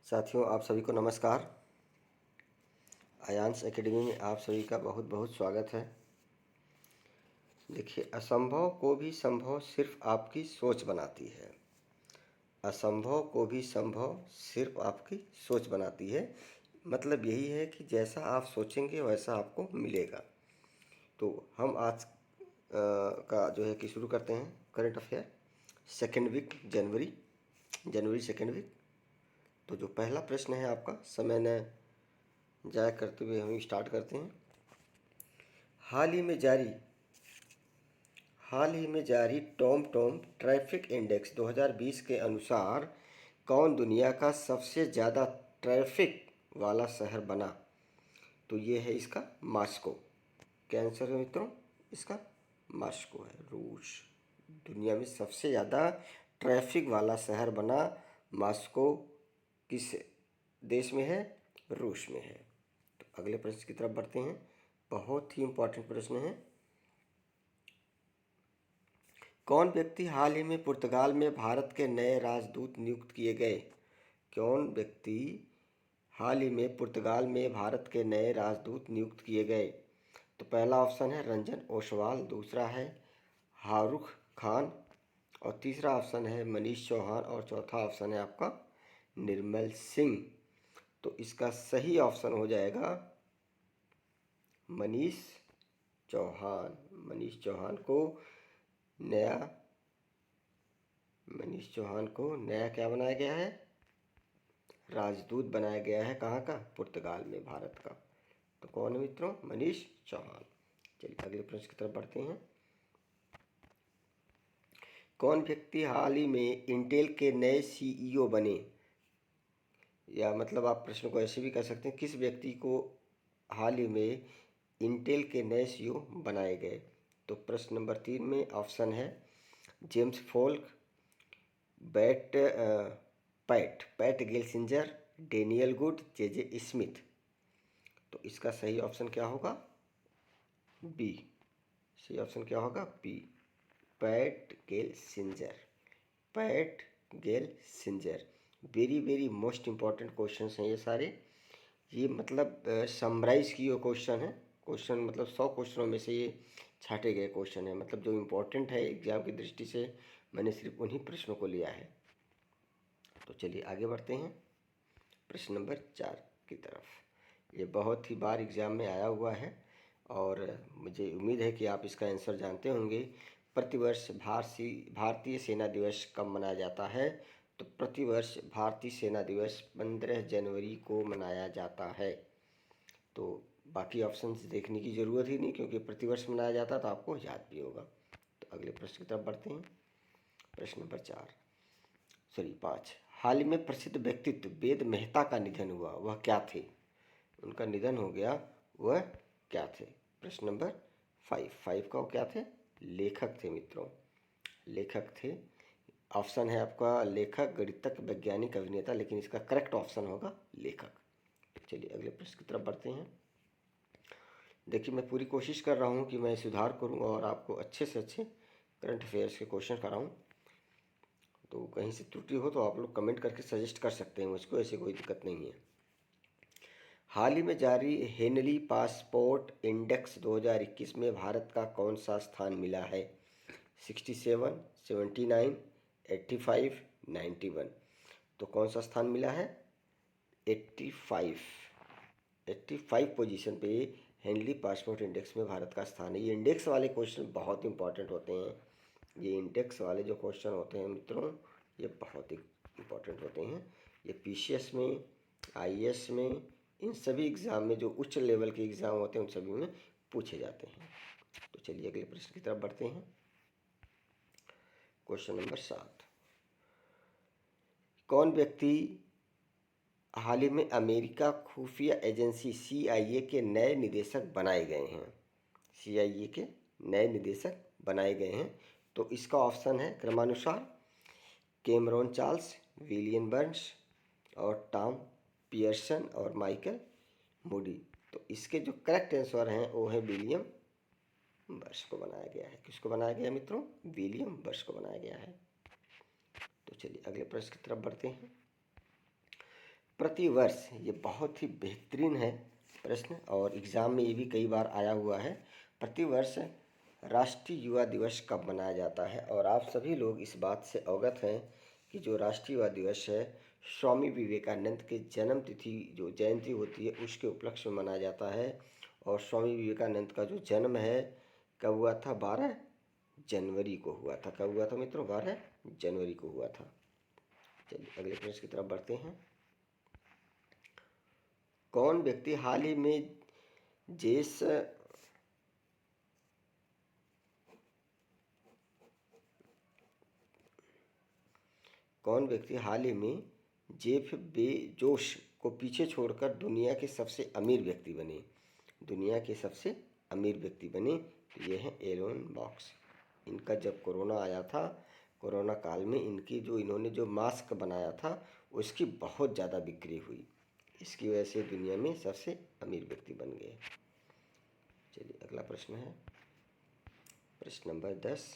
साथियों, आप सभी को नमस्कार। आयांश एकेडमी में आप सभी का बहुत बहुत स्वागत है। देखिए, असंभव को भी संभव सिर्फ आपकी सोच बनाती है। असंभव को भी संभव सिर्फ आपकी सोच बनाती है। मतलब यही है कि जैसा आप सोचेंगे वैसा आपको मिलेगा। तो हम आज का जो है कि शुरू करते हैं करंट अफेयर सेकेंड वीक जनवरी सेकेंड वीक। तो जो पहला प्रश्न है आपका, समय न जाया करते हुए हम स्टार्ट करते हैं। हाल ही में जारी टॉम टॉम ट्रैफिक इंडेक्स 2020 के अनुसार कौन दुनिया का सबसे ज़्यादा ट्रैफिक वाला शहर बना? तो ये है इसका मॉस्को। क्या आंसर है मित्रों? इसका मॉस्को है। रूस दुनिया में सबसे ज़्यादा ट्रैफिक वाला शहर बना। मॉस्को किस देश में है? रूस में है। तो अगले प्रश्न की तरफ बढ़ते हैं। बहुत ही इम्पोर्टेंट प्रश्न है। कौन व्यक्ति हाल ही में पुर्तगाल में भारत के नए राजदूत नियुक्त किए गए? कौन व्यक्ति हाल ही में पुर्तगाल में भारत के नए राजदूत नियुक्त किए गए? तो पहला ऑप्शन है रंजन ओसवाल, दूसरा है शाहरुख खान और तीसरा ऑप्शन है मनीष चौहान और चौथा ऑप्शन है आपका निर्मल सिंह। तो इसका सही ऑप्शन हो जाएगा मनीष चौहान। नया मनीष चौहान को नया क्या बनाया गया है? राजदूत बनाया गया है। कहाँ का? पुर्तगाल में, भारत का। तो कौन है मित्रों? मनीष चौहान। चलिए अगले प्रश्न की तरफ बढ़ते हैं। कौन व्यक्ति हाल ही में इंटेल के नए सीईओ बने? या मतलब आप प्रश्न को ऐसे भी कर सकते हैं, किस व्यक्ति को हाल ही में इंटेल के नए सीईओ बनाए गए? तो प्रश्न नंबर 3 में ऑप्शन है James Folk, Pat Gelsinger, Daniel Good, J Smith. तो इसका सही ऑप्शन क्या होगा? बी। सही ऑप्शन क्या होगा? B, Pat Gelsinger. Very very most important question हैं ये सारे। ये मतलब समराइज किए क्वेश्चन है। क्वेश्चन मतलब 100 क्वेश्चनों में से ये छाटे गए क्वेश्चन है। मतलब जो इम्पोर्टेंट है एग्जाम की दृष्टि से मैंने सिर्फ उन्हीं प्रश्नों को लिया है। तो चलिए आगे बढ़ते हैं प्रश्न नंबर 4 की तरफ। ये बहुत ही बार एग्ज़ाम में आया हुआ है और मुझे उम्मीद है कि आप इसका आंसर जानते होंगे। प्रतिवर्ष भारतीय सेना दिवस कब मनाया जाता है? तो प्रतिवर्ष भारतीय सेना दिवस 15 जनवरी को मनाया जाता है। तो बाकी ऑप्शंस देखने की ज़रूरत ही नहीं, क्योंकि प्रतिवर्ष मनाया जाता तो आपको याद भी होगा। तो अगले प्रश्न की तरफ बढ़ते हैं। प्रश्न नंबर 5। हाल ही में प्रसिद्ध व्यक्तित्व वेद मेहता का निधन हुआ, वह क्या थे? उनका निधन हो गया, वह क्या थे? प्रश्न नंबर 5 का वो क्या थे? लेखक थे मित्रों, लेखक थे। ऑप्शन है आपका लेखक, गणितज्ञ, वैज्ञानिक, अभिनेता, लेकिन इसका करेक्ट ऑप्शन होगा लेखक। चलिए अगले प्रश्न की तरफ बढ़ते हैं। देखिए, मैं पूरी कोशिश कर रहा हूँ कि मैं सुधार करूँ और आपको अच्छे से अच्छे करंट अफेयर्स के क्वेश्चन कराऊँ। तो कहीं से त्रुटि हो तो आप लोग कमेंट करके सजेस्ट कर सकते हैं मुझको, ऐसी कोई दिक्कत नहीं है। हाल ही में जारी हेनली पासपोर्ट इंडेक्स 2021 में भारत का कौन सा स्थान मिला है? 67, 79, 85, 91। तो कौन सा स्थान मिला है? 85 पोजीशन पे हेनली पासपोर्ट इंडेक्स में भारत का स्थान है। ये इंडेक्स वाले क्वेश्चन बहुत इंपॉर्टेंट होते हैं। ये इंडेक्स वाले जो क्वेश्चन होते हैं मित्रों, ये बहुत ही इम्पोर्टेंट होते हैं। ये पीसीएस में, आईएएस में, इन सभी एग्ज़ाम में जो उच्च लेवल के एग्ज़ाम होते हैं उन सभी में पूछे जाते हैं। तो चलिए अगले प्रश्न की तरफ बढ़ते हैं। Question number 7। कौन व्यक्ति हाल ही में अमेरिका खुफिया एजेंसी CIA के नए निदेशक बनाए गए हैं? CIA के नए निदेशक बनाए गए हैं। तो इसका ऑप्शन है क्रमानुसार कैमरॉन चार्ल्स, विलियम बर्न्स और टॉम पियर्सन और माइकल मूडी। तो इसके जो करेक्ट आंसर हैं वो है विलियम बर्न्स को बनाया गया है। किसको बनाया गया मित्रों? विलियम बर्न्स को बनाया गया है। तो चलिए अगले प्रश्न की तरफ बढ़ते हैं। प्रतिवर्ष, ये बहुत ही बेहतरीन है प्रश्न और एग्ज़ाम में ये भी कई बार आया हुआ है। प्रतिवर्ष राष्ट्रीय युवा दिवस कब मनाया जाता है? और आप सभी लोग इस बात से अवगत हैं कि जो राष्ट्रीय युवा दिवस है स्वामी विवेकानंद के जन्म तिथि जो जयंती होती है उसके उपलक्ष्य में मनाया जाता है। और स्वामी विवेकानंद का जो जन्म है कब हुआ था? 12 जनवरी को हुआ था। कब हुआ था मित्रों? 12 जनवरी को हुआ था। चलिए अगले प्रश्न की तरफ बढ़ते हैं। कौन व्यक्ति हाल ही में जेस कौन व्यक्ति हाल ही में जेफ बेजोस को पीछे छोड़कर दुनिया के सबसे अमीर व्यक्ति बने? दुनिया के सबसे अमीर व्यक्ति बने तो ये हैं एलोन मस्क। इनका जब कोरोना आया था, कोरोना काल में इन्होंने जो मास्क बनाया था उसकी बहुत ज़्यादा बिक्री हुई, इसकी वजह से दुनिया में सबसे अमीर व्यक्ति बन गए। चलिए अगला प्रश्न है प्रश्न नंबर 10।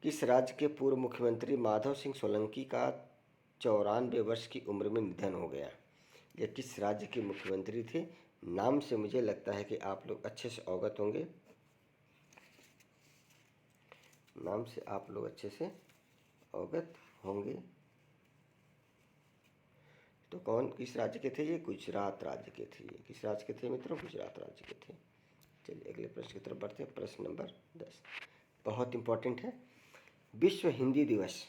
किस राज्य के पूर्व मुख्यमंत्री माधव सिंह सोलंकी का 94 वर्ष की उम्र में निधन हो गया? यह किस राज्य के मुख्यमंत्री थे? नाम से मुझे लगता है कि आप लोग अच्छे से अवगत होंगे, नाम से आप लोग अच्छे से अवगत होंगे। तो कौन किस राज्य के थे? ये गुजरात राज्य के थे। ये किस राज्य के थे मित्रों? गुजरात राज्य के थे। चलिए अगले प्रश्न की तरफ बढ़ते हैं। प्रश्न नंबर 10 बहुत इंपॉर्टेंट है। विश्व हिंदी दिवस,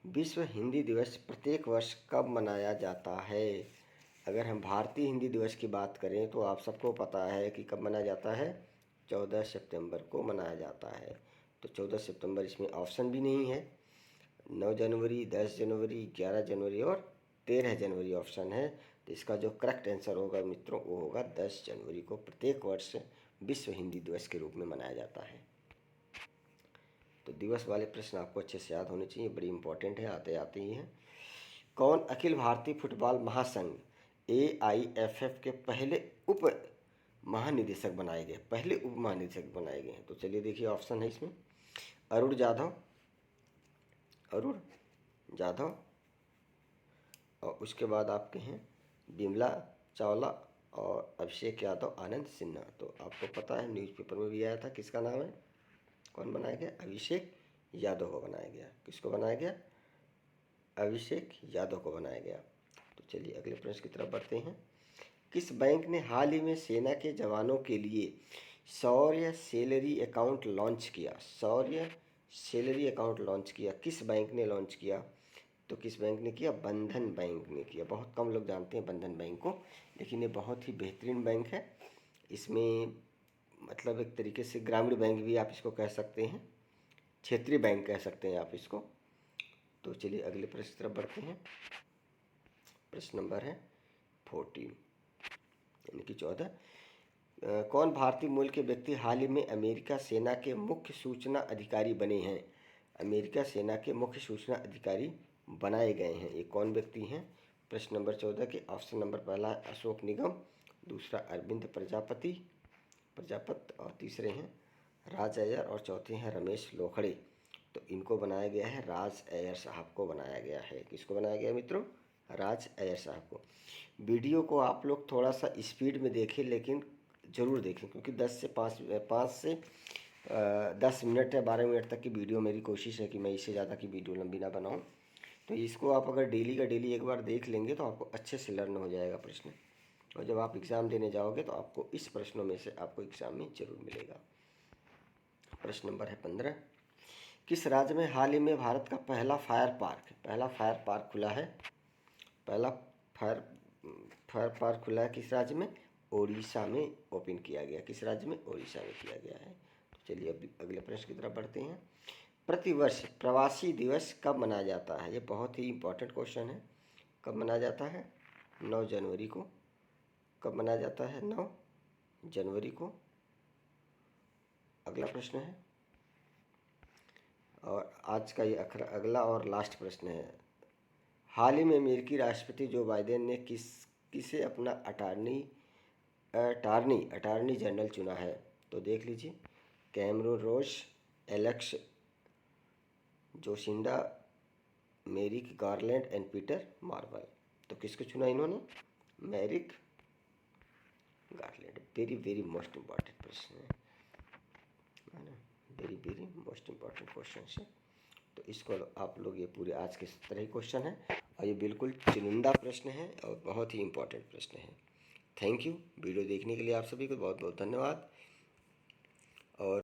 विश्व हिंदी दिवस प्रत्येक वर्ष कब मनाया जाता है? अगर हम भारतीय हिंदी दिवस की बात करें तो आप सबको पता है कि कब मनाया जाता है? 14 सितंबर को मनाया जाता है। तो 14 सितंबर, इसमें ऑप्शन भी नहीं है। 9 जनवरी, 10 जनवरी, 11 जनवरी और 13 जनवरी ऑप्शन है। तो इसका जो करेक्ट आंसर होगा मित्रों वो होगा 10 जनवरी को प्रत्येक वर्ष विश्व हिंदी दिवस के रूप में मनाया जाता है। तो दिवस वाले प्रश्न आपको अच्छे से याद होने चाहिए, बड़ी इंपॉर्टेंट है, आते आते ही हैं। कौन अखिल भारतीय फुटबॉल महासंघ AIFF के पहले उप महानिदेशक बनाए गए? पहले उप महानिदेशक बनाए गए हैं। तो चलिए देखिए ऑप्शन है इसमें अरुण जाधव, अरुण जाधव, और उसके बाद आपके हैं बिमला चावला और अभिषेक यादव, आनंद सिन्हा। तो आपको पता है न्यूज़पेपर में भी आया था, किसका नाम है? कौन बनाया गया? अभिषेक यादव को बनाया गया। किसको बनाया गया? अभिषेक यादव को बनाया गया। तो चलिए अगले प्रश्न की तरफ बढ़ते हैं। किस बैंक ने हाल ही में सेना के जवानों के लिए शौर्य सैलरी अकाउंट लॉन्च किया? शौर्य सैलरी अकाउंट लॉन्च किया, किस बैंक ने लॉन्च किया? तो किस बैंक ने किया? बंधन बैंक ने किया। बहुत कम लोग जानते हैं बंधन बैंक को, लेकिन ये बहुत ही बेहतरीन बैंक है। इसमें मतलब एक तरीके से ग्रामीण बैंक भी आप इसको कह सकते हैं, क्षेत्रीय बैंक कह सकते हैं आप इसको। तो चलिए अगले प्रश्न की तरफ बढ़ते हैं। प्रश्न नंबर है 14 यानी कि 14। कौन भारतीय मूल के व्यक्ति हाल ही में अमेरिका सेना के मुख्य सूचना अधिकारी बने हैं? अमेरिका सेना के मुख्य सूचना अधिकारी बनाए गए हैं, ये कौन व्यक्ति हैं? प्रश्न नंबर 14 के ऑप्शन नंबर पहला है अशोक निगम, दूसरा अरविंद प्रजापत और तीसरे हैं राज अय्यर और चौथे हैं रमेश लोखड़े। तो इनको बनाया गया है, राज अय्यर साहब को बनाया गया है। किसको बनाया गया मित्रों? राज अय्यर साहब को। वीडियो को आप लोग थोड़ा सा स्पीड में देखें, लेकिन ज़रूर देखें, क्योंकि 5 से 10 मिनट या 12 मिनट तक की वीडियो मेरी कोशिश है कि मैं इससे ज़्यादा की वीडियो लंबी ना बनाऊँ। तो इसको आप अगर डेली का डेली एक बार देख लेंगे तो आपको अच्छे से लर्न हो जाएगा प्रश्न, और जब आप एग्ज़ाम देने जाओगे तो आपको इस प्रश्नों में से आपको एग्ज़ाम में ज़रूर मिलेगा। प्रश्न नंबर है 15। किस राज्य में हाल ही में भारत का पहला फायर पार्क खुला है? पहला फायर पार्क खुला है किस राज्य में? ओडिशा में ओपन किया गया। किस राज्य में? ओडिशा में किया गया है। तो चलिए अब अगले प्रश्न की तरफ बढ़ते हैं। प्रतिवर्ष प्रवासी दिवस कब मनाया जाता है? ये बहुत ही इंपॉर्टेंट क्वेश्चन है। कब मनाया जाता है? 9 जनवरी को। कब मनाया जाता है? 9 जनवरी को। अगला प्रश्न है, और आज का ये अगला और लास्ट प्रश्न है। हाल ही में अमेरिकी राष्ट्रपति जो बाइडेन ने किसे अपना अटॉर्नी जनरल चुना है? तो देख लीजिए, Cameron Rose, Alex Joshinda, Merrick Garland and Peter Marvel. तो किसको चुना इन्होंने? Merrick Garland. Very very most important प्रश्न है ना, very very most important question है। तो इसको आप लोग, ये पूरे आज के 17 ही क्वेश्चन है और ये बिल्कुल चुनिंदा प्रश्न है और बहुत ही इम्पोर्टेंट प्रश्न है। थैंक यू वीडियो देखने के लिए, आप सभी को बहुत बहुत धन्यवाद। और